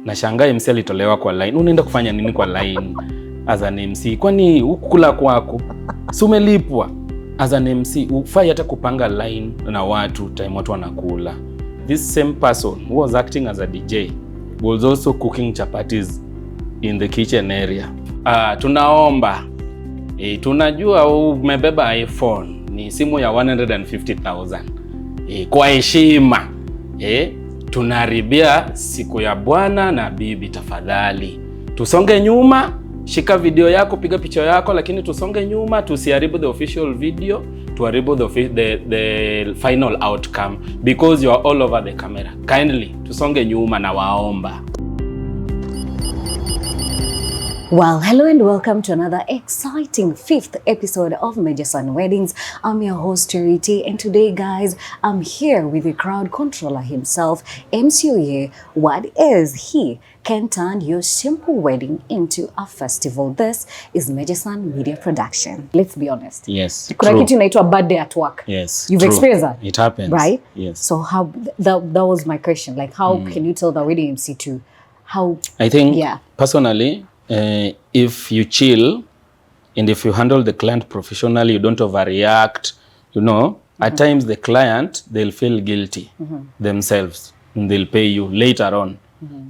Na shangaa MC alitolewa kwa line. Unaenda kufanya nini kwa line as an MC? Kwani ukula kwako? Si umelipwa as an MC, ufai hata kupanga line na watu time watu wanakula. This same person who was acting as a DJ was also cooking chapatis in the kitchen area. Tunaomba tunajua umebeba iPhone, ni simu ya 150,000. Kwa heshima tunaharibia siku ya bwana na bibi, tafadhali tusonge nyuma. Shika video yako, piga picha yako, lakini tusonge nyuma, tusiharibu the official video, tuharibu the final outcome because you are all over the camera. Kindly tusonge nyuma na waomba. Well, hello and welcome to another exciting 5th episode of Major Son Weddings. I'm your host, Charity, and today, guys, I'm here with the crowd controller himself, MC OYEE. What is he can turn your simple wedding into a festival. This is Major Son Media Production. Let's be honest. Yes, kuna kitu inaitwa bad day at work. Yes, you've experienced that. It happens, right? Yes. So how that was my question. Like, how can you tell the wedding MC to how? I think, yeah, personally, if you chill and if you handle the client professionally, you don't overreact, you know, at times the client, they'll feel guilty themselves and they'll pay you later on.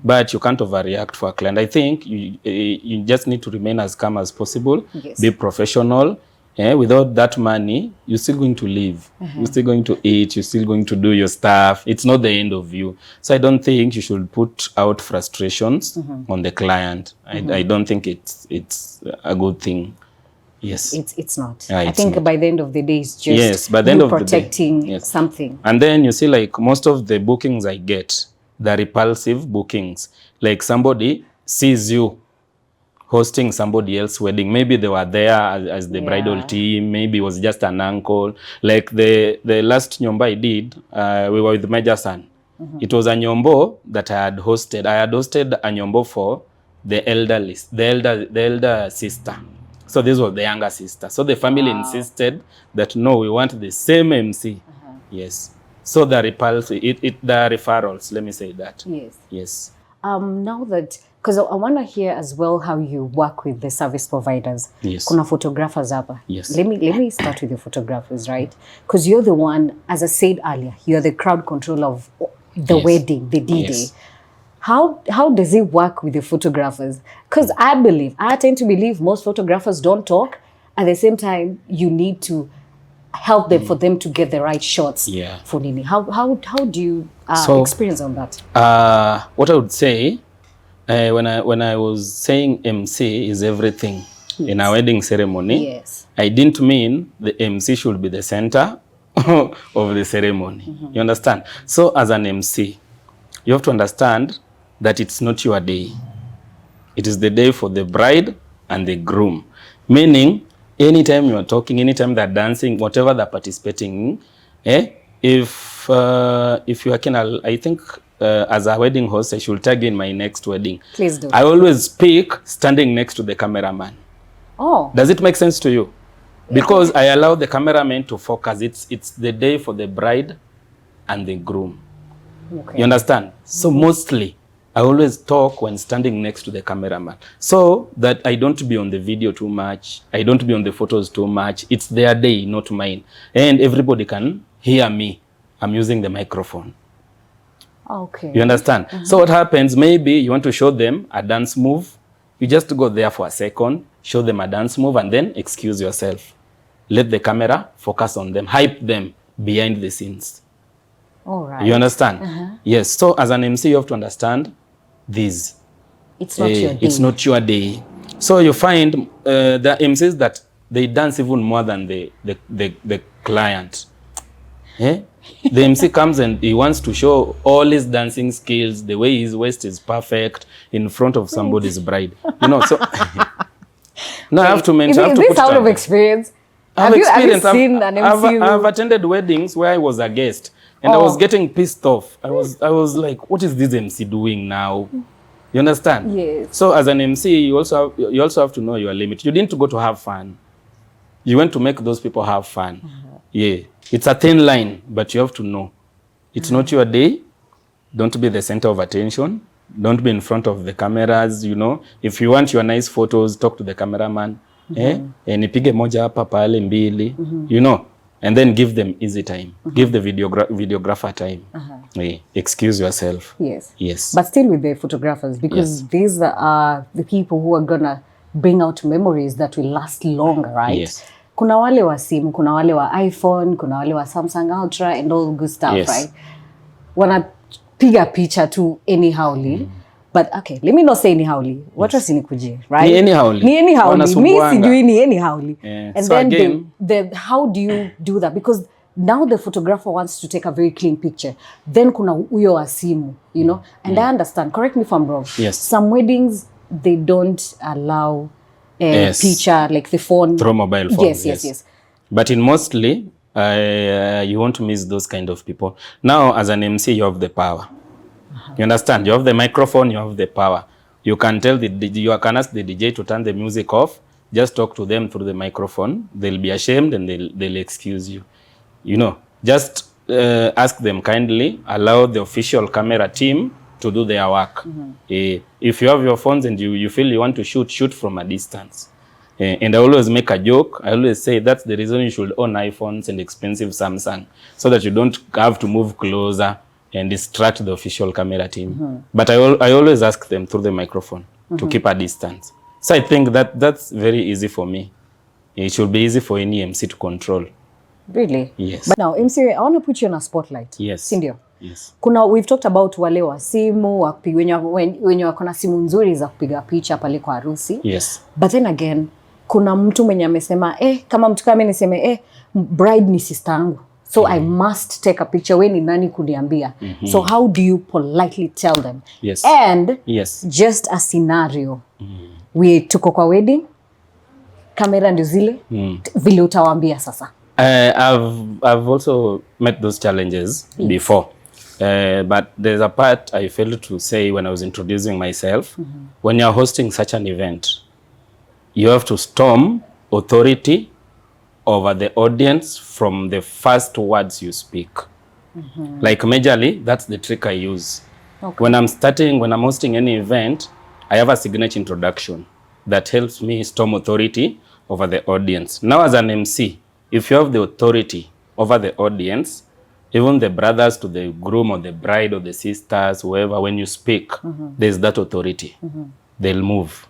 But you can't overreact for a client. I think you just need to remain as calm as possible. Yes. Be professional. Without that money, you're still going to live. You're still going to eat. You're still going to do your stuff. It's not the end of you. So I don't think you should put out frustrations on the client. I don't think it's a good thing. Yes. It's not. Yeah, I think not. By the end of the day, it's just by the end of protecting the day. Yes. something. And then you see, like, most of the bookings I get, the repulsive bookings, like somebody sees you hosting somebody else's wedding. Maybe they were there as the bridal team. Maybe it was just an uncle. Like the last nyombo I did, we were with Major Son. It was a nyombo that I had hosted. I had hosted a nyombo for the elder sister. So this was the younger sister. So the family insisted that no, we want the same MC. Yes. So the the referrals, let me say that. Yes. Yes. Now that, because I want to hear as well how you work with the service providers. Yes. Kuna photographers hapa. Yes. Let me start with the photographers, right? Because you're the one, as I said earlier, you're the crowd control of the wedding, the D-Day. Yes. How does it work with the photographers? Because I tend to believe most photographers don't talk. At the same time, you need to help them for them to get the right shots. Yeah. For Nini. How do you experience on that? What I would say, when I was saying MC is everything in a wedding ceremony, yes, I didn't mean the MC should be the center of the ceremony. You understand? So as an MC, you have to understand that it's not your day. It is the day for the bride and the groom. Meaning, anytime you are talking, anytime they're dancing, whatever they're participating in, if you are keen, I think as a wedding host, I should tag you in my next wedding. Please do. I always speak standing next to the cameraman. Oh. Does it make sense to you? Because I allow the cameraman to focus. It's the day for the bride and the groom. Okay. You understand? So mostly, I always talk when standing next to the cameraman, so that I don't be on the video too much. I don't be on the photos too much. It's their day, not mine. And everybody can hear me. I'm using the microphone. Okay. You understand? So what happens, maybe you want to show them a dance move. You just go there for a second, show them a dance move, and then excuse yourself. Let the camera focus on them. Hype them behind the scenes. All right. You understand? Yes. So as an MC, you have to understand this. It's not your day. It's not your day. So you find the MCs that they dance even more than the client. The MC comes and he wants to show all his dancing skills, the way his waist is perfect in front of somebody's bride. You know, so no, I have to mention. Is this out of experience? Have you seen an MC? I've attended weddings where I was a guest and I was getting pissed off. I was like, what is this MC doing now? You understand? Yes. So as an MC, you also have to know your limit. You didn't go to have fun. You went to make those people have fun. Yeah. It's a thin line, but you have to know. It's not your day. Don't be the center of attention. Don't be in front of the cameras, you know. If you want your nice photos, talk to the cameraman. Nipige moja hapa pale mbili, you know. And then give them easy time. Give the videographer time. Excuse yourself. Yes. Yes. But still with the photographers, because these are the people who are gonna bring out memories that will last longer, right? Yes. Kuna wale wa simu, kuna wale wa iPhone, kuna wale wa Samsung Ultra and all good stuff, right? Wanapiga picha tu anyhowly. But okay, let me not say anyhowly. Watu wasinikujie, right? Ni anyhowly. Ni anyhowly. Mi sijui ni anyhowly. And so then again, how do you do that? Because now the photographer wants to take a very clean picture. Then kuna huyo wa simu, you know? And I understand, correct me if I'm wrong. Yes. Some weddings, they don't allow picture, like the phone. Through mobile phone. Yes. But in mostly, you won't miss those kind of people. Now, as an MC, you have the power. You understand? You have the microphone, you have the power. You can tell you can ask the DJ to turn the music off. Just talk to them through the microphone. They'll be ashamed and they'll excuse you. You know, just ask them kindly, allow the official camera team to do their work. If you have your phones and you feel you want to shoot from a distance. And I always make a joke. I always say that's the reason you should own iPhones and expensive Samsung, so that you don't have to move closer and distract the official camera team. But I always ask them through the microphone to keep a distance. So I think that's very easy for me. It should be easy for any MC to control. Really? Yes. But now, MC, I want to put you on a spotlight. Yes. Sindio? Yes. We've talked about wale wa simu, wenye wako na simu nzuri za kupiga picha pale kwa harusi. Yes. But then again, kuna mtu mwenye amesema, kama mtu kama niseme, bride ni sister yangu. So I must take a picture. We ni nani kuniambia? So how do you politely tell them? Yes. And just a scenario. We tuko kwa wedding, kamera ndio zile, vile utawaambia sasa? I've also met those challenges before. But there's a part I failed to say when I was introducing myself. When you're hosting such an event, you have to storm authority over the audience from the first words you speak. Like majorly, that's the trick I use. Okay. When I'm hosting any event, I have a signature introduction that helps me storm authority over the audience. Now as an MC, if you have the authority over the audience, even the brothers to the groom or the bride or the sisters, whoever, when you speak, there's that authority. They'll move.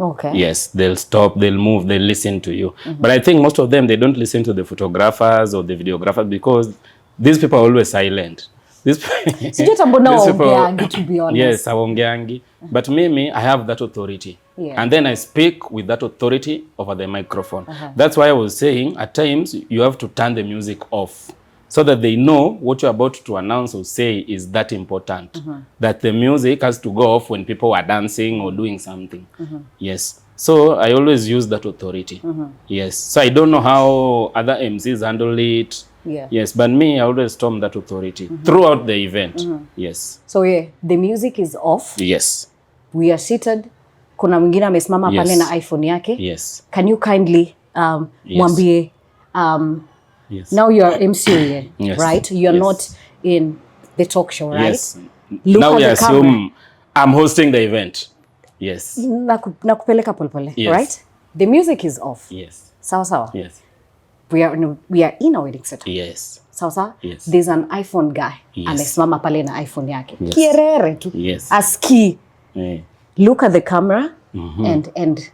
Okay. Yes, they'll stop, they'll move, they'll listen to you. But I think most of them, they don't listen to the photographers or the videographers because these people are always silent. These people, to be honest. Yes, hawaongeangi. But me, I have that authority. Yeah. And then I speak with that authority over the microphone. That's why I was saying, at times, you have to turn the music off so that they know what you're about to announce or say is that important. That the music has to go off when people are dancing or doing something. Yes. So I always use that authority. Yes. So I don't know how other MCs handle it. Yes, but me, I always storm that authority throughout the event. Yes. So the music is off. Yes. We are seated. Kuna mwingine amesimama pale na iPhone yake. Yes. Can you kindly mwambie now you are MC, right? You are not in the talk show, right? Yes. Look now at we the assume camera. I'm hosting the event. Yes. Nakupeleka polepole, right? The music is off. Yes. Sawa. Yes. We are in a wedding setup. Yes. Sawa. Yes. There's an iPhone guy. Yes. Amesimama pale na iPhone yake. Yes. Kierere tu. Yes. Aski. Look at the camera and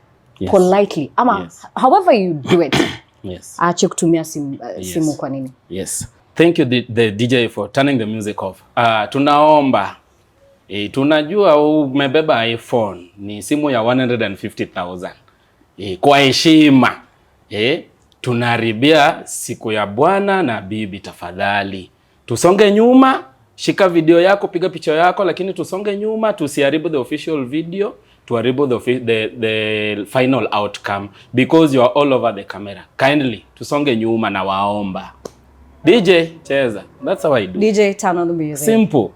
politely. Ama however you do it. Yes. Aache kutumia simu kwa nini? Yes. Thank you the DJ for turning the music off. Tunaomba. Tunajua umebeba iPhone ni simu ya 150,000. Kwa heshima. Tunaharibia siku ya bwana na bibi, tafadhali. Tusonge nyuma, shika video yako, piga picha yako, lakini tusonge nyuma, tusiharibu the official video, tuharibu the final outcome because you are all over the camera. Kindly, tusonge nyuma na waomba. DJ, cheza. That's how I do. DJ, turn on the music. Simple.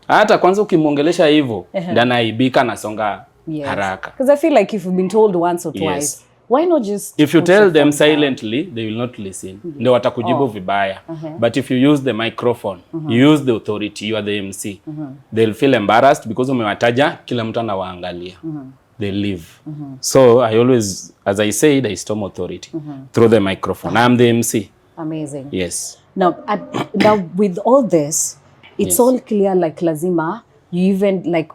Hata kwanza ukimongelesha hivyo, ndana aibika na songa haraka. Because I feel like if you've been told once or twice, Why not just If you put tell your them phone down? silently, they will not listen. Ndio watakujibu vibaya. But if you use the microphone, you use the authority, you are the MC, they'll feel embarrassed because umewataja, kila mtu anawaangalia. They leave. So I always, as I said, I storm authority through the microphone. I'm the MC. Amazing. Yes. Now, now with all this, it's Yes. all clear, like lazima, you even like,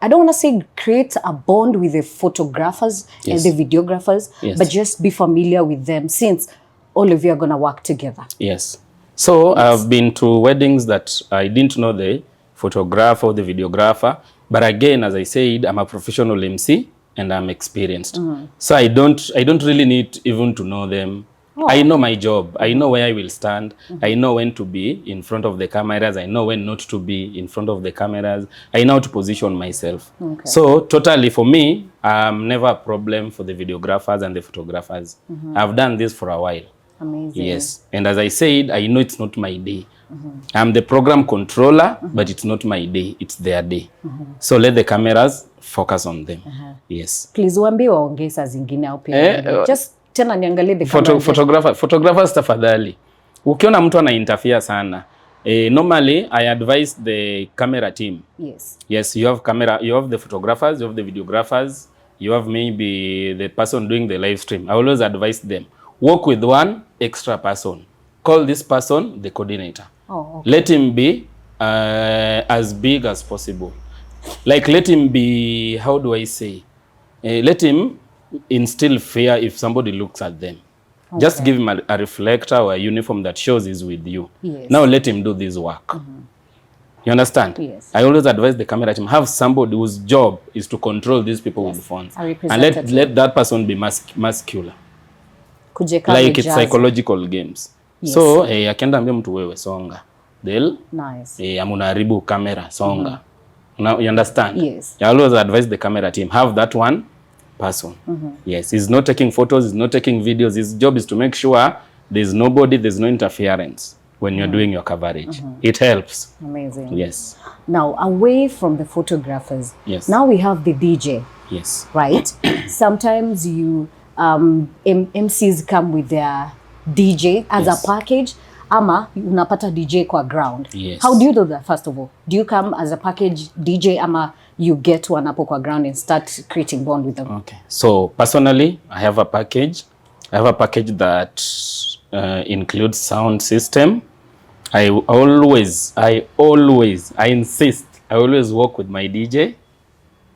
I don't want to say create a bond with the photographers Yes. and the videographers, Yes. but just be familiar with them since all of you are going to work together. Yes. So I've been to weddings that I didn't know the photographer or the videographer. But again, as I said, I'm a professional MC and I'm experienced. So I don't really need even to know them. I know my job. I know where I will stand. I know when to be in front of the cameras. I know when not to be in front of the cameras. I know how to position myself. Okay. So totally for me, I'm never a problem for the videographers and the photographers. I've done this for a while. Amazing. Yes. And as I said, I know it's not my day. I'm the program controller, but it's not my day. It's their day. So let the cameras focus on them. Yes. Please waambie waongee saa zingine au pia just tena niangalie the camera. Photographers tafadhali. Ukiona mtu ana interfere sana, normally I advise the camera team. Yes. Yes, you have camera, you have the photographers, you have the videographers, you have maybe the person doing the live stream. I always advise them, work with one extra person. Call this person the coordinator. Oh, okay. Let him be as big as possible. Like let him be, how do I say? Let him instill fear if somebody looks at them. Okay. Just give him a reflector or a uniform that shows he's with you. Yes. Now let him do this work. You understand? Yes. I always advise the camera team, have somebody whose job is to control these people with phones. And let that person be muscular. Like it's psychological games. Yes. So akienda ambia mtu wewe songa. They'll nice. Amunaharibu camera songa. Now you understand? Yes. I always advise the camera team, have that one person. Yes, he's not taking photos, he's not taking videos. His job is to make sure there's nobody, there's no interference when you're doing your coverage. It helps. Amazing. Yes. Now, away from the photographers, yes, now we have the DJ. Yes. Right? Sometimes you MCs come with their DJ as a package, ama unapata DJ kwa ground. Yes. How do you do that, first of all? Do you come as a package DJ, ama you get one hapo kwa ground and start creating bond with them? Okay. So personally, I have a package. I have a package that includes sound system. I insist, I always work with my DJ.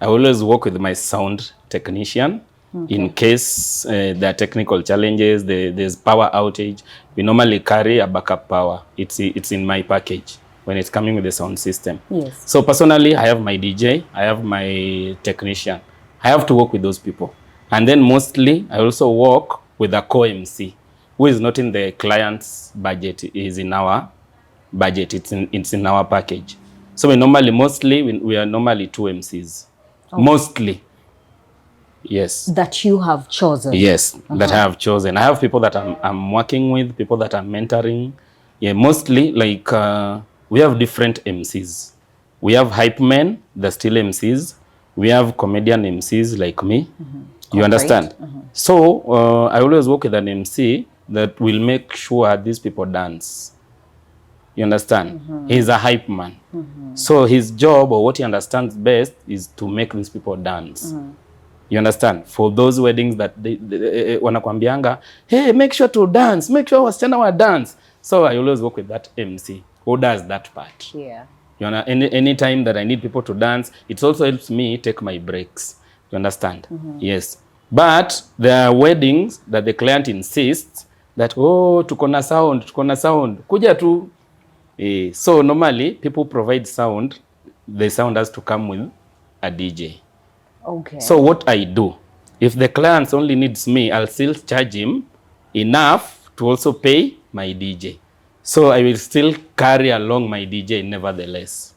I always work with my sound technician. Okay. In case there are technical challenges, there's power outage, we normally carry a backup power. It's in my package when it's coming with the sound system. Yes. So personally, I have my DJ, I have my technician. I have to work with those people. And then mostly, I also work with a co-MC who is not in the client's budget, is in our budget, it's in our package. So we are normally two MCs. Okay. Mostly. Yes. That you have chosen. Yes, that I have chosen. I have people that I'm working with, people that I'm mentoring. Yeah, mostly like we have different MCs. We have hype men, they're still MCs. We have comedian MCs like me. You understand? So I always work with an MC that will make sure these people dance. You understand? He's a hype man. So his job, or what he understands best, is to make these people dance. You understand? For those weddings that they wanakwambianga, hey, make sure to dance, make sure wasichana wa dance. So I always work with that MC who does that part. Yeah. You know, any time that I need people to dance, it also helps me take my breaks. You understand? Yes. But there are weddings that the client insists that, oh, tuko na sound, kuja tu. So normally people provide sound. The sound has to come with a DJ. Okay. So what I do, if the client only needs me, I'll still charge him enough to also pay my DJ. So I will still carry along my DJ nevertheless.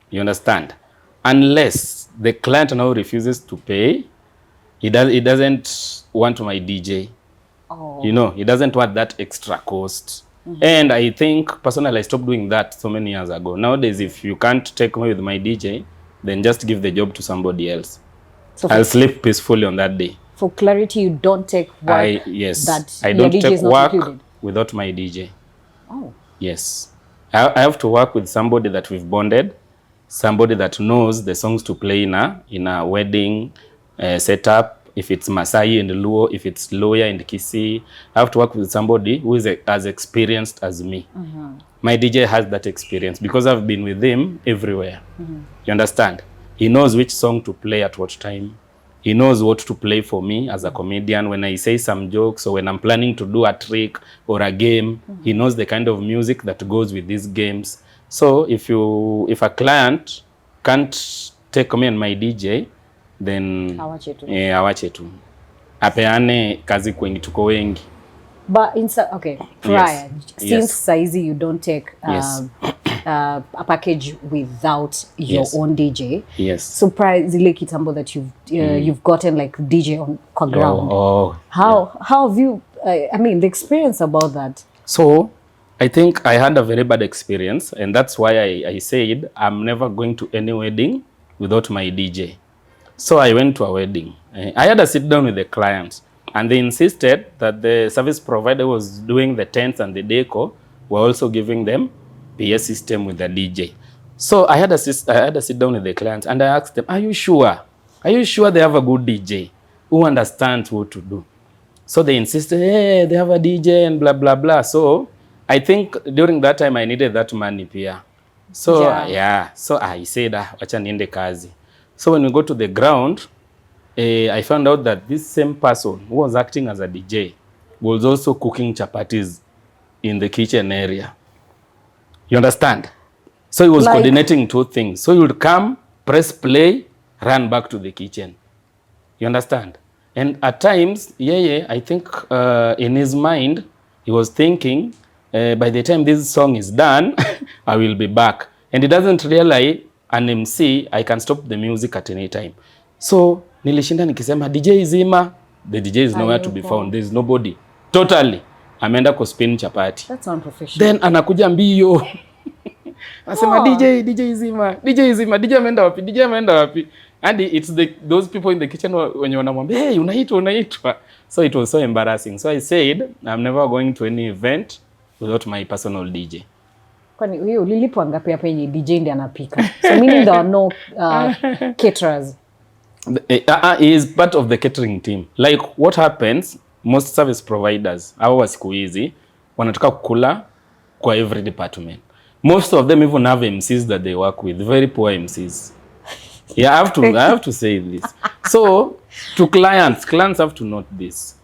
You understand? Unless the client now refuses to pay, he doesn't want my DJ. Oh. You know, he doesn't want that extra cost. And I think personally I stopped doing that so many years ago. Nowadays, if you can't take me with my DJ, then just give the job to somebody else. So I'll sleep peacefully on that day. for clarity, you don't take work Yes, that I your don't DJ take is not work included. without my DJ. Oh. Yes. I have to work with somebody that we've bonded, somebody that knows the songs to play in a wedding setup. If it's Masai and Luo, if it's Loya and Kisii, I have to work with somebody who is as experienced as me. My DJ has that experience because I've been with him everywhere. You understand? He knows which song to play at what time. He knows what to play for me as a comedian. When I say some jokes or when I'm planning to do a trick or a game, he knows the kind of music that goes with these games. So if a client can't take me and my DJ, then awache tu. Apeane kazi kwengi tuko wengi. But okay, prior, since saizi you don't take a package without your own DJ. Yes. So prior zile kitambo that you've gotten like DJ on ground. How have you? I mean, the experience about that. So I think I had a very bad experience, and that's why I said I'm never going to any wedding without my DJ. So I went to a wedding. I had a sit down with the clients, and they insisted that the service provider was doing the tents and the decor, were also giving them PA system with the DJ. So I had a sit down with the clients, and I asked them, are you sure? Are you sure they have a good DJ who understands what to do? So they insisted, hey, they have a DJ and blah, blah, blah. So I think during that time I needed that money pia. So so I said, wacha niende kazi. So when we go to the ground, I found out that this same person who was acting as a DJ was also cooking chapatis in the kitchen area. You understand? So he was coordinating two things. So he would come, press play, run back to the kitchen. You understand? And at times, I think in his mind, he was thinking, by the time this song is done, I will be back. And he doesn't realize an MC, I can stop the music at any time. So nilishinda nikisema DJ zima, the DJ is nowhere to be found. There is nobody. Totally. Ameenda kuspin chapati. That's unprofessional. Then anakuja mbio. Anasema DJ zima, DJ ameenda wapi? DJ ameenda wapi? And it's those people in the kitchen when you wanamwambia, hey, unaitwa. So it was so embarrassing. So I said, I'm never going to any event without my personal DJ. Kwani huyo ulilipwa ngapi hapa yenye DJ ndiye anapika? So meaning there are no caterers. He is part of the catering team. Like what happens, most service providers, hawa siku hizi, wanataka kukula kwa every department. Most of them even have MCs that they work with, very poor MCs. Yeah, I have to say this. So to clients have to note this.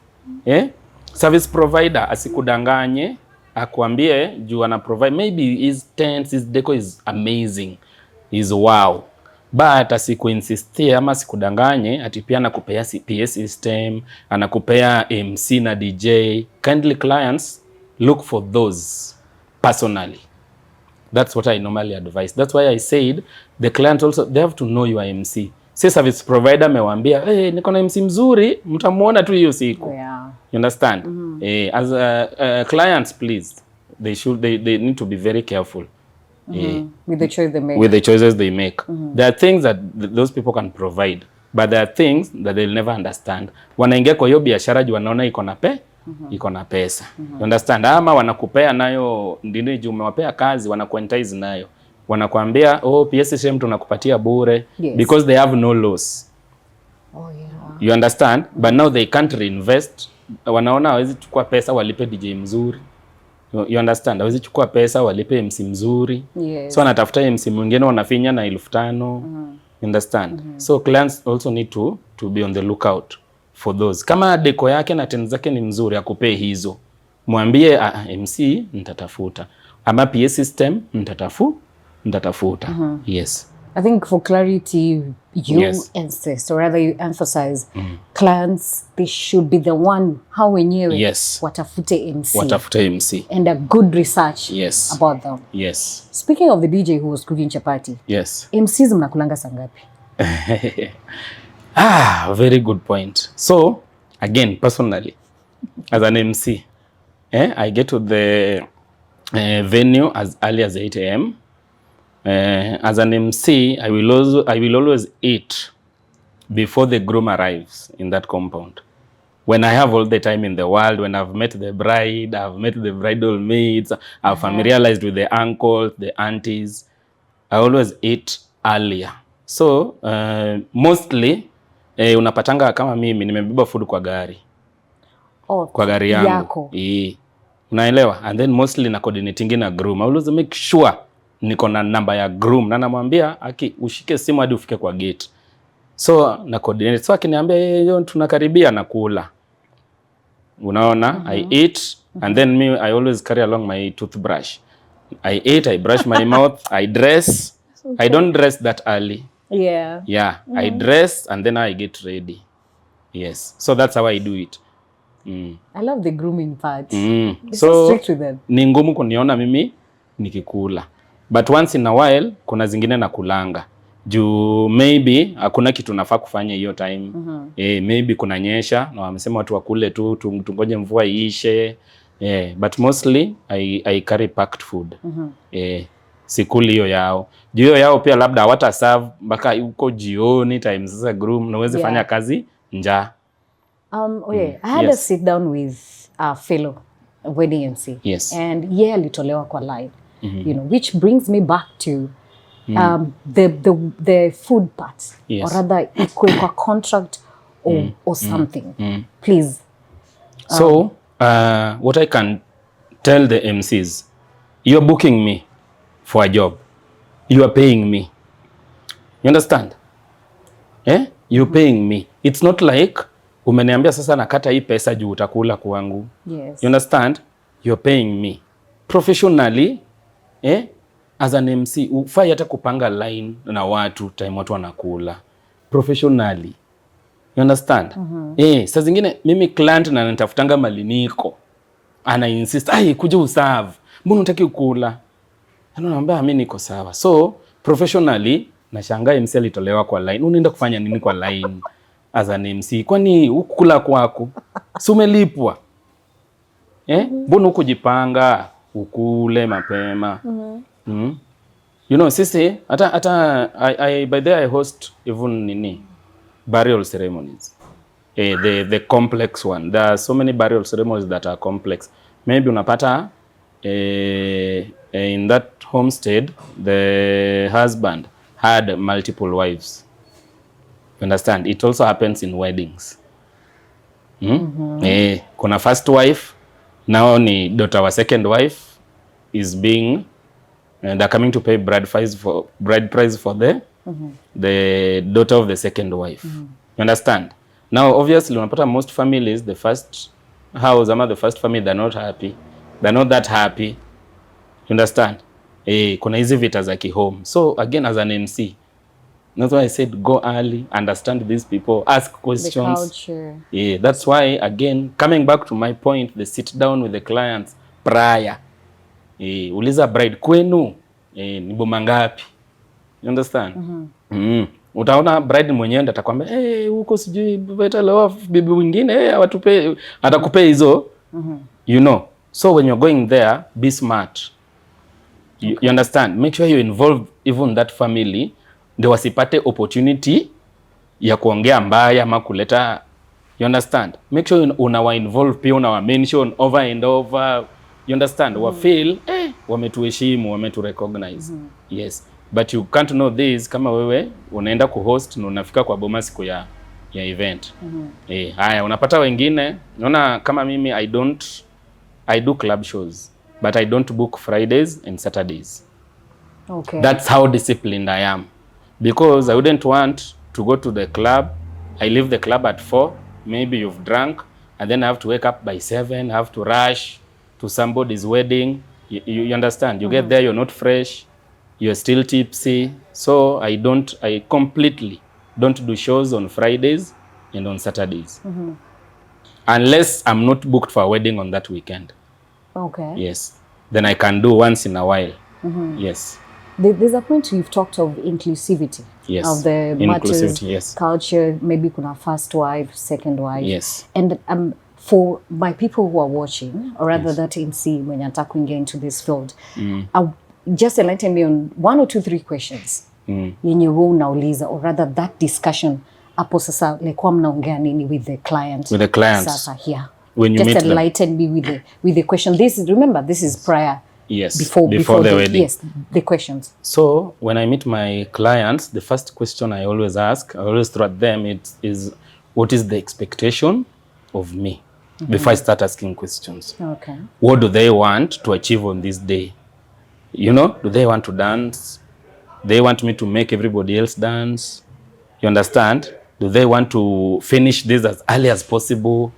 Service provider asikudanganye, akuambie juu ana provide, maybe his tents, his deco is amazing, is wow. But asikuinsistia ama asikudanganye ati pia anakupea PA system, anakupea MC na DJ. Kindly clients, look for those personally. That's what I normally advise. That's why I said the client also, they have to know your MC. Say service provider mewambia, hey, niko na MC mzuri, mtamuona tu hiyo siku. You understand? As clients, please, they need to be very careful. With the choice they make. With the choices they make. There are things that those people can provide, but there are things that they'll never understand. Wanaingia kwa hiyo biashara juu wanaona iko na pesa. You understand? Ama wanakupea nayo ndini juu umewapea kazi, wanakuentize nayo. Wanakuambia, PA system tunakupatia bure because they have no loss. You understand? But now they can't reinvest. Wanaona hawezi chukua pesa walipe DJ mzuri. You understand? Hawezi chukua pesa walipe MC mzuri. So wanatafuta MC mwingine wanafinya na 5,000. You understand? So clients also need to be on the lookout for those. Kama deco yake na tens zake ni mzuri akupee hizo. Mwambie MC nitatafuta. Ama PA system nitatafuta. Yes. I think for clarity, you insist, or rather you emphasize, clients, they should be the one, how wenyewe, watafute MC. And a good research about them. Yes. Speaking of the DJ who was cooking chapati, MCs mnakulanga sangapi? Very good point. So, again, personally, as an MC, I get to the venue as early as 8 a.m. As an MC, I will always eat before the groom arrives in that compound. when I have all the time in the world, when I've met the bride, I've met the bridal maids, I've familiarized with the uncles, the aunties, I always eat earlier. So mostly unapatanga kama mimi nimebeba food kwa gari. Kwa gari yangu. Unaelewa? And then mostly na coordinating na groom. I always make sure niko na namba ya groom na namwambia ushike simu hadi ufike kwa gate. So na coordinate. So akiniambia tunakaribia na kula. Unaona? I eat and then I always carry along my toothbrush. I eat, I brush my mouth, I dress. Okay. I don't dress that early. Yeah. I dress and then I get ready. Yes. So that's how I do it. I love the grooming part. So strict with them. Ni ngumu kuniona mimi nikikula. But once in a while kuna zingine nakulanga. Juu maybe hakuna kitu nafaa kufanya hiyo time. Maybe kuna nyesha na wamesema watu wakule tu tungoje mvua iishe. But mostly I carry packed food. Sikuli hiyo yao. Juu hiyo yao pia labda hawata serve mpaka huko jioni time sasa groom na uweze fanya kazi njaa. I had a sit down with a fellow wedding MC. Yes. And alitolewa kwa live. You know, which brings me back to the food part. Or rather equal kwa contract or something. Please. So what I can tell the MCs, you're booking me for a job. You are paying me. You understand? You're paying me. It's not like umeniambia sasa nakata hii pesa juu utakula kwangu. Yes. You understand? You're paying me. Professionally, as an MC, ufai hata kupanga line na watu time watu wanakula. Professionally. You understand? Saa zingine mimi client na nitafutanga maliniko. Ana insist, kuja userve. Mbona unataki ukula? Anaambia mimi niko sawa. So, professionally, nashangaa MC alitolewa kwa line. Unaenda kufanya nini kwa line as an MC? Kwani ukula kwako? Si umelipwa? Mbona ukujipanga ukule mapema? You know, sisi hata by the I host even burial ceremonies. The complex one. There are so many burial ceremonies that are complex. Maybe unapata in that homestead the husband had multiple wives. You understand? It also happens in weddings. Kuna first wife, now ni daughter wa second wife is being they're coming to pay bride price for the daughter of the second wife. You understand? Now obviously unapata most families, the first house ama the first family, they're not happy. They're not that happy. You understand? Kuna hizi vita za ki-home. So again as an MC, that's why I said go early, understand these people, ask questions. The culture. That's why again coming back to my point, the sit down with the clients prior. Uliza bride kwenu ni boma ngapi? You understand? Utaona bride mwenyewe ndo atakwambia huko sijui betalewa bibi wengine hawatupe, atakupa hizo. You know. So when you're going there, be smart. You understand? Make sure you involve even that family ndio wasipate opportunity ya kuongea mbaya ama kuleta. You understand? Make sure unawa involve pia, unawa mention over and over. You understand? Wa feel wametuheshimu, wameturecognize. Yes. But you can't know this kama wewe unaenda kuhost na unafika kwa boma siku ya event. Haya unapata wengine, unaona kama mimi I do club shows, but I don't book Fridays and Saturdays. Okay. That's how disciplined I am. Because I wouldn't want to go to the club. I leave the club at 4. Maybe you've drunk. And then I have to wake up by 7. I have to rush to somebody's wedding. You understand? You get there, you're not fresh. You're still tipsy. So I completely don't do shows on Fridays and on Saturdays. Unless I'm not booked for a wedding on that weekend. Okay. Yes. Then I can do once in a while. Yes. There's a point you've talked of inclusivity. Yes. Of the matters, yes. Culture, maybe kuna first wife, second wife. Yes. And for my people who are watching, or rather that MC when you're tapping into this field, just enlighten me on 1 or 2, 3 questions. Yenye wewe unauliza, or rather that discussion hapo sasa like kwa mnaongea nini with the client? With the clients. Sasa yeah. When you just meet enlighten me with the question. This is, remember, this is prior. Yes. Before the wedding. Yes, the questions. So when I meet my clients, the first question I always ask, I always throw at them, it is, what is the expectation of me? Before I start asking questions. Okay. What do they want to achieve on this day? You know, do they want to dance? They want me to make everybody else dance? You understand? Do they want to finish this as early as possible?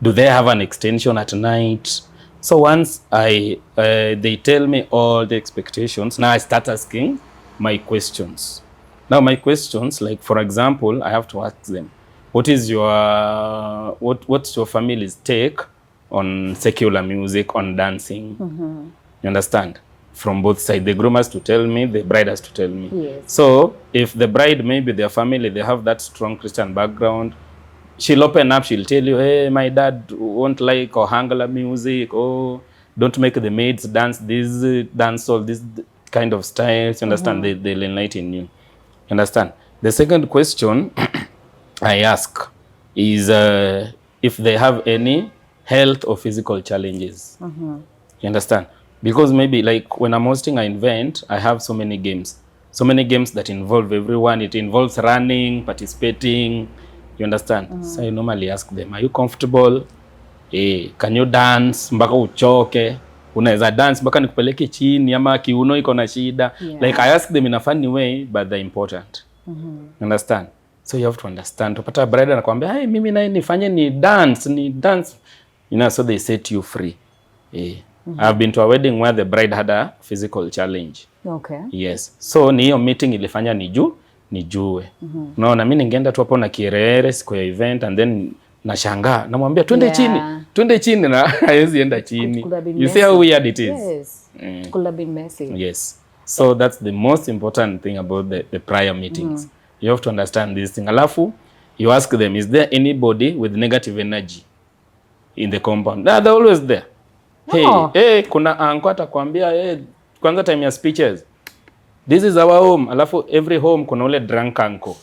Do they have an extension at night? So once they tell me all the expectations, now I start asking my questions. Now my questions, like for example, I have to ask them, what is your what's your family's take on secular music, on dancing? You understand? From both sides, the groom has to tell me, the bride has to tell me. Yes. So if the bride, maybe their family, they have that strong Christian background, she'll open up, she'll tell you, hey, my dad won't like or Hangala music, or don't make the maids dance this, dance all this kind of styles. You understand? They'll enlighten you. You understand? The second question I ask is if they have any health or physical challenges. You understand? Because maybe like when I'm hosting an event, I have so many games. So many games that involve everyone. It involves running, participating. You understand? So I normally ask them, are you comfortable? Can you dance mpaka uchoke? Unaweza dance mpaka nikupeleke chini ama kiuno iko na shida? Yeah. Like I ask them in a funny way, but they're important. You understand? So you have to understand. Tupata bride anakuambia, hey, mimi naye nifanye ni dance. You know, so they set you free. I've been to a wedding where the bride had a physical challenge. Okay. Yes. So ni hiyo meeting ilifanya nijue. Unaona, mimi ningeenda tu hapo na kierere siku ya event and then nashangaa, namwambia twende chini na haiwezi enda chini. You see how weird it is? Yes. Could have been messy. Yes. So that's the most important thing about the prior meetings. You have to understand this thing. Alafu, you ask them, is there anybody with negative energy in the compound? They're always there. Hey, kuna anko atakwambia, hey, kwanza time ya speeches, this is our home. Alafu every home kuna ule drunk uncle.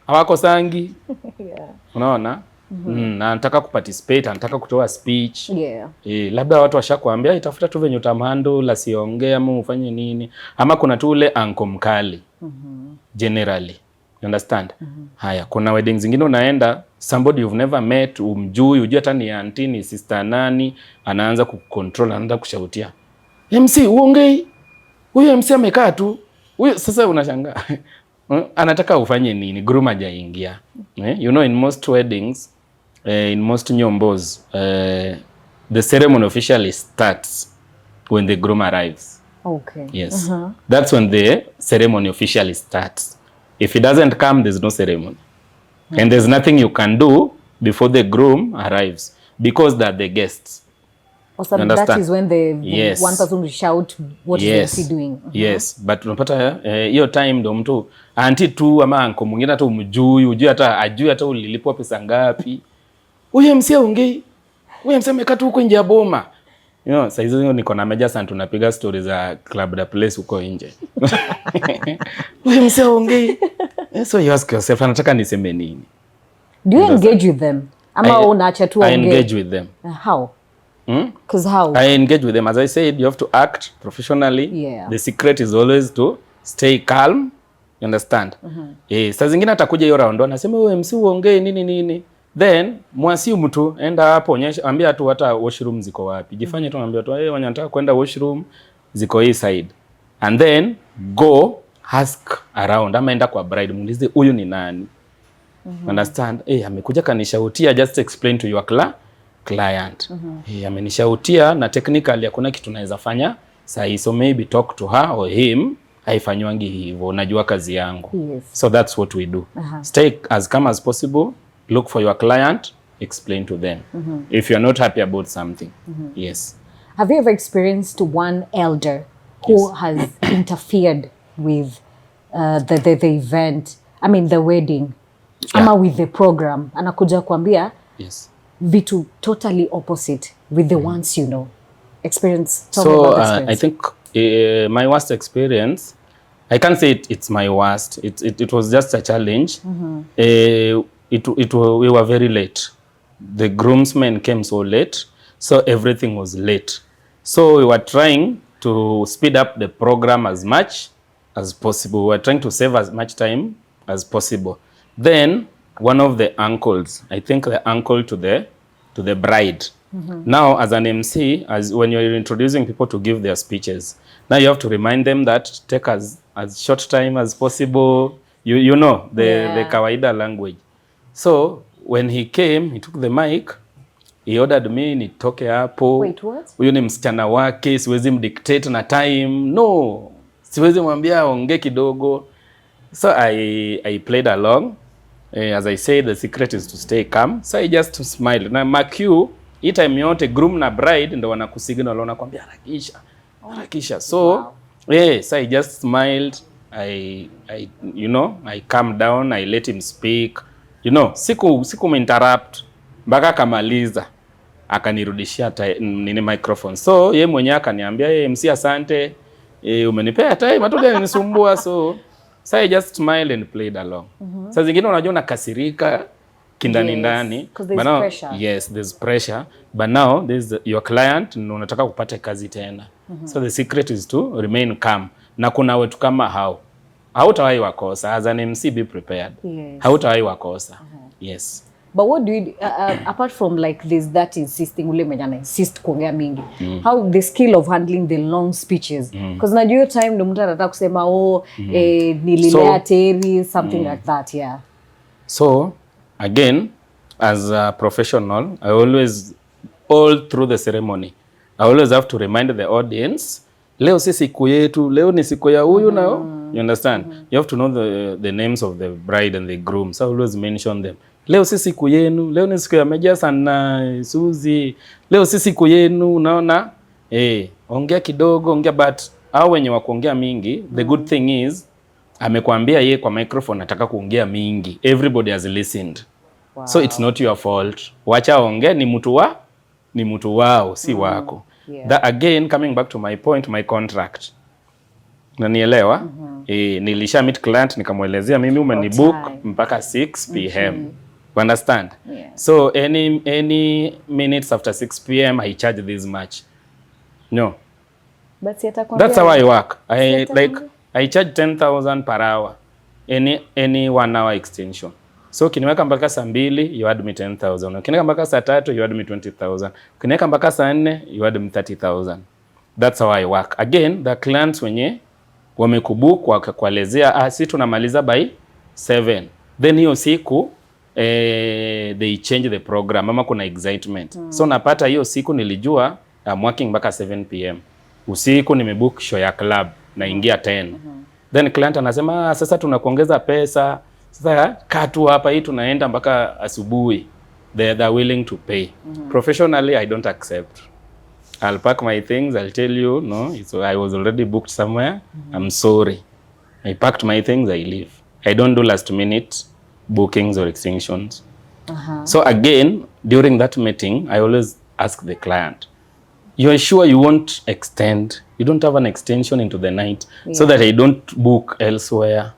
Hawako sangi. Yeah. Unaona? Na anataka kuparticipate, anataka kutoa speech. Yeah. Labda watu washakwambia itafuta tu venye utamhandle, la siongea ama ufanye nini. Ama kuna tu ule uncle mkali. Generally. You understand? Haya, kuna weddings zingine unaenda, somebody you've never met, umjui, ujui hata ni auntie, ni sister nani, anaanza kucontrol, anaanza kushautia. MC, uongei. Huyo MC amekaa tu. Huyo sasa unashangaa. Anataka ufanye nini? Groom hajaingia. You know, in most weddings, in most nyombos, the ceremony officially starts when the groom arrives. Okay. Yes. That's when the ceremony officially starts. If he doesn't come, there's no ceremony. And there's nothing you can do before the groom arrives because they're the guests. Also, that is when the one person will shout, what is he doing? Yes, but unapata hiyo time ndo mtu auntie tu ama anko mwingine hata ujui hata ajui hata ulilipwa pesa ngapi. Huyo MC aongei. Huyo MC amekaa tu huko nje ya boma. You know, sasa hizo niko na meja sana tunapiga stories za club da place huko nje. Huyo MC aongei. So you ask yourself, anataka niseme nini? Do you engage with them? Ama unaacha tu aongee? I engage with them. How? Because how? I engage with them. As I said, you have to act professionally. Yeah. The secret is always to stay calm. You understand? Saa zingine atakuja hiyo round anasema wewe MC uongee nini. Then mwasi mtu enda hapo onyesha, ambia tu hata washroom ziko wapi. Jifanye tu ambia tu wanataka kwenda washroom ziko hii side. And then go ask around. Ama enda kwa bride muulize huyu ni nani. Understand? Amekuja kanishautia, just explain to your client. Amenishautia na technically hakuna kitu naweza fanya sahi, so maybe talk to her or him. Haifanywangi hivyo, najua kazi yangu. Yes. So that's what we do. Stay as calm as possible, look for your client, explain to them if you're not happy about something. Yes. Have you ever experienced one elder who has interfered with the event, I mean the wedding, ama with the program, anakuja kuambia vitu totally opposite with the ones you know? Experience. Tell me about experience. I think my worst experience I can't say it's my worst. It was just a challenge. We were very late. The groomsmen came so late, so everything was late. So we were trying to speed up the program as much as possible. We were trying to save as much time as possible. Then one of the uncles, I think the uncle to the bride. Now, as an MC, as when you're introducing people to give their speeches, now you have to remind them that take as short time as possible. You know the kawaida language. So when he came, he took the mic, he ordered me nitoke hapo. Wait, what? Huyu ni msichana wake, siwezi mdictate na time. No, siwezi mwambia ongee kidogo. So I played along. As I said, the secret is to stay calm. So I just smiled. Na MQ, hii time yote groom na bride ndo wanakusignal, wanakuambia harakisha. So so I just smiled. I calmed down. I let him speak. Siku interrupt mpaka kamaliza, akanirudishia nini microphone. So ye mwenyewe akaniambia, MC asante, umenipea time, hata unanisumbua. So I just smiled and played along. Sasa zingine unajua unakasirika kindani ndani, because there's pressure. Yes, there's pressure, but now there's your client na unataka kupata kazi tena. So the secret is to remain calm. Na kuna wetu kama hautawahi wakosa. As an MC, be prepared. Yes. Hautawahi wakosa. Yes. But what do you apart from like this, that insisting, ule mwenye ana insist kuongea mingi, how the skill of handling the long speeches, because na hiyo time ndo mtu anataka kusema nililea teri, something like that. Yeah. So again, as a professional, I always, all through the ceremony, I always have to remind the audience, leo si siku yetu, leo ni siku ya huyu nao. You understand? You have to know the names of the bride and the groom. So I always mention them. Leo si siku yenu, leo ni siku ya Meja na Suzi. Leo si siku yenu, unaona? Ongea kidogo, ongea, but hao wenye wa kuongea mingi, the good thing is amekwambia yeye kwa microphone nataka kuongea mingi. Everybody has listened. Wow. So it's not your fault. Wacha ongea, ni mtu wao, si wako. Yeah. That again, coming back to my point, my contract. Nanielewa? Nilisha meet client nikamwelezea mimi umenibook mpaka 6 p.m. You understand? Yeah. So any minutes after 6 p.m. I charge this much. No. But that's how I work. I charge 10,000 per hour. Any 1 hour extension. So ukiniweka mpaka saa 2 you add me 10,000. Ukiniweka mpaka saa 3 you add me 20,000. Ukiniweka mpaka saa 4 you add me 30,000. That's how I work. Again, the clients wenye wamekubook wakakuelezea si tunamaliza by 7. Then hiyo siku they change the program ama kuna excitement. So napata hiyo siku nilijua I'm working mpaka 7 p.m. Usiku nimebook show ya club naingia 10. Then client anasema sasa tunakuongeza pesa. Sasa katu hapa hii tunaenda mpaka asubuhi. They're willing to pay. Professionally I don't accept. I'll pack my things, I'll tell you, no, I was already booked somewhere. I'm sorry. I packed my things, I leave. I don't do last minute bookings or extensions. So again, during that meeting, I always ask the client, you are sure you won't extend? You don't have an extension into the night so that I don't book elsewhere.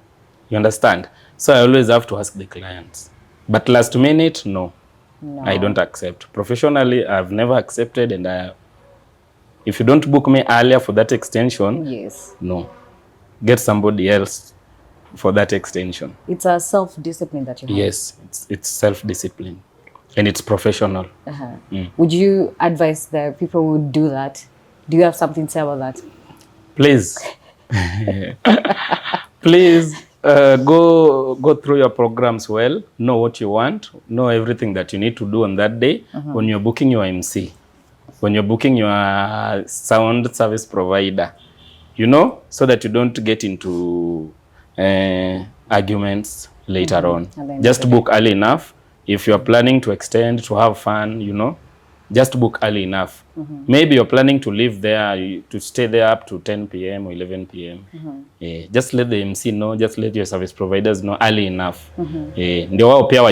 You understand? So I always have to ask the clients. But last minute, no. I don't accept. Professionally, I've never accepted, and if you don't book me earlier for that extension, no. Get somebody else for that extension. It's a self-discipline that you have. Yes, it's self-discipline. And it's professional. Would you advise that people would do that? Do you have something to say about that? Please. Please go through your programs well. Know what you want. Know everything that you need to do on that day when you're booking your MC. When you're booking your sound service provider, so that you don't get into arguments later on. Just book early enough. If you're planning to extend, to have fun, just book early enough. Maybe you're planning to live there, to stay there up to 10 p.m. or 11 p.m. Just let the MC know, just let your service providers know early enough. Ndio wao pia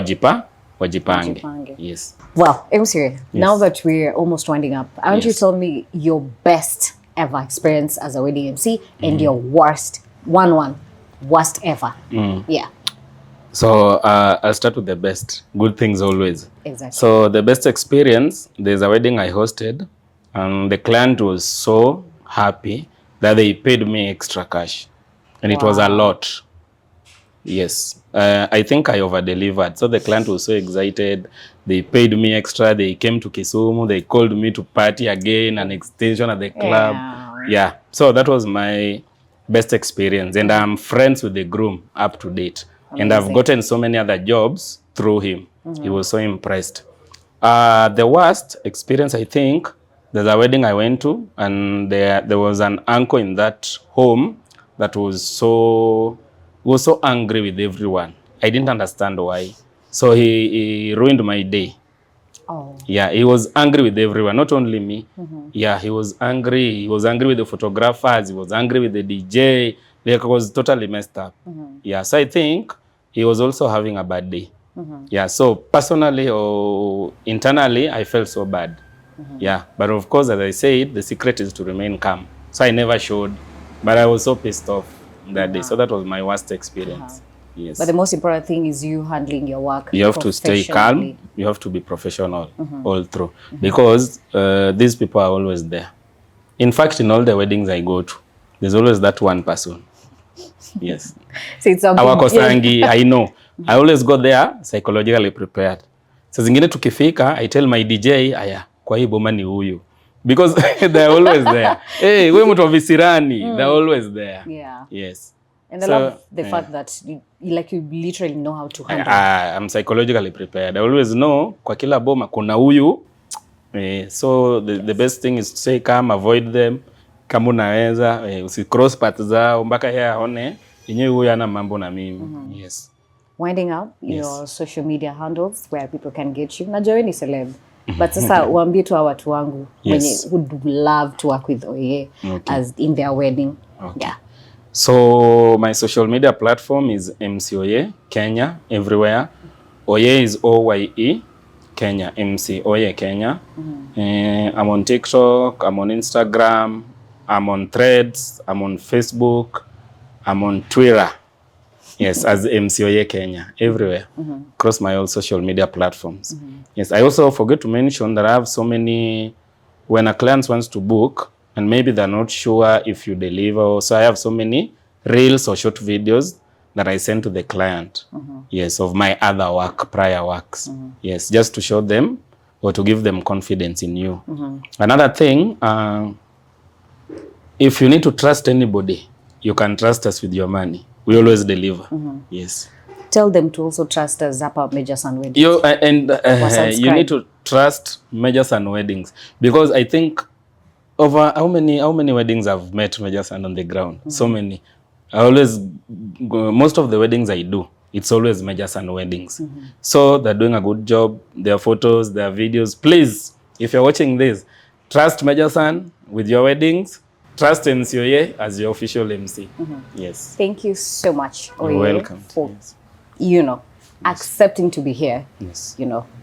wajipange. Yes. Well, MC, now that we're almost winding up, I want you to tell me your best ever experience as a wedding MC and your worst one worst ever. Yeah, So I'll start with the best. Good things always. exactly. So the best experience, there's a wedding I hosted, and the client was so happy that they paid me extra cash, and it was a Wow. lot. Yes, I think I over-delivered. So the client was so excited. They paid me extra. They came to Kisumu. They called me to party again, an extension at the club. Yeah. Yeah. So that was my best experience. And I'm friends with the groom up to date. And I've Amazing. gotten so many other jobs through him. He was so impressed. The worst experience, I think, there's a wedding I went to, and there was an uncle in that home that was so angry with everyone. I didn't understand why. So he ruined my day. Oh. Yeah, he was angry with everyone, not only me. Yeah, he was angry. He was angry with the photographers. He was angry with the DJ. Like, it was totally messed up. Yeah, so I think he was also having a bad day. Yeah, so personally or internally, I felt so bad. Yeah, but of course, as I said, the secret is to remain calm. So I never showed, but I was so pissed off that day. So that was my worst experience. Yes. But the most important thing is you handling your work. You have to stay professionally. calm. You have to be professional all through, because these people are always there. In fact, in all the weddings I go to, there's always that one person. Yes. So it's something. Hawakosangi, I know. I always go there psychologically prepared. Saa zingine tukifika, I tell my DJ, aya, kwa hii boma ni huyu. Because they're always there. Hey, we mtu wa visirani, they're always there. Yeah. Yes. And I love the fact that you literally know how to handle. I'm psychologically prepared. I always know kwa kila boma kuna huyu. So the best thing is to stay calm, avoid them. Kama unaweza usicross path zao mpaka yeye aone yenyewe huyu ana mambo na mimi. Yes. Winding up your social media handles where people can get you. Najua wewe ni celeb. But sasa uambie tu watu wangu wenye would love to work with OYEE as in their wedding. Okay. Yeah. So my social media platform is MC OYEE Kenya everywhere. OYEE is OYE Kenya, MC OYEE Kenya. I'm on TikTok, I'm on Instagram, I'm on Threads, I'm on Facebook, I'm on Twitter. Yes, as MC OYEE Kenya everywhere. Across my all social media platforms. Yes, I also forget to mention that I have so many, when a client wants to book and maybe they're not sure if you deliver, so I have so many reels or short videos that I send to the client. Yes, of my other work, prior works. Yes, just to show them or to give them confidence in you. Another thing, if you need to trust anybody, you can trust us with your money. We always deliver. Yes. Tell them to also trust us Zappa Majors and Weddings. You need to trust Majors and Weddings, because I think over how many weddings I've met Majors and on the ground. So many. I always most of the weddings I do, it's always Majors and Weddings. So they're doing a good job. Their photos, their videos. Please, if you're watching this, trust Majors and with your weddings. Trust MC OYEE as your official MC. Yes. Thank you so much, OYEE, You're welcome. for accepting to be here. Yes.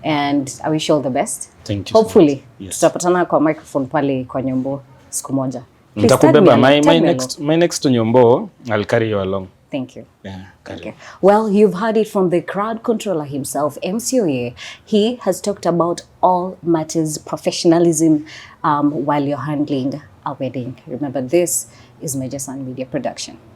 And I wish you all the best. Thank you. Hopefully, Yes. tutapatana kwa microphone pale kwa Nyombo siku moja. Nitakubeba my next Nyombo, I'll carry you along. Thank you. Yeah, Okay. Well, you've heard it from the crowd controller himself, MC OYEE. He has talked about all matters professionalism while you're handling a wedding. Remember, this is Major Sun Media Production.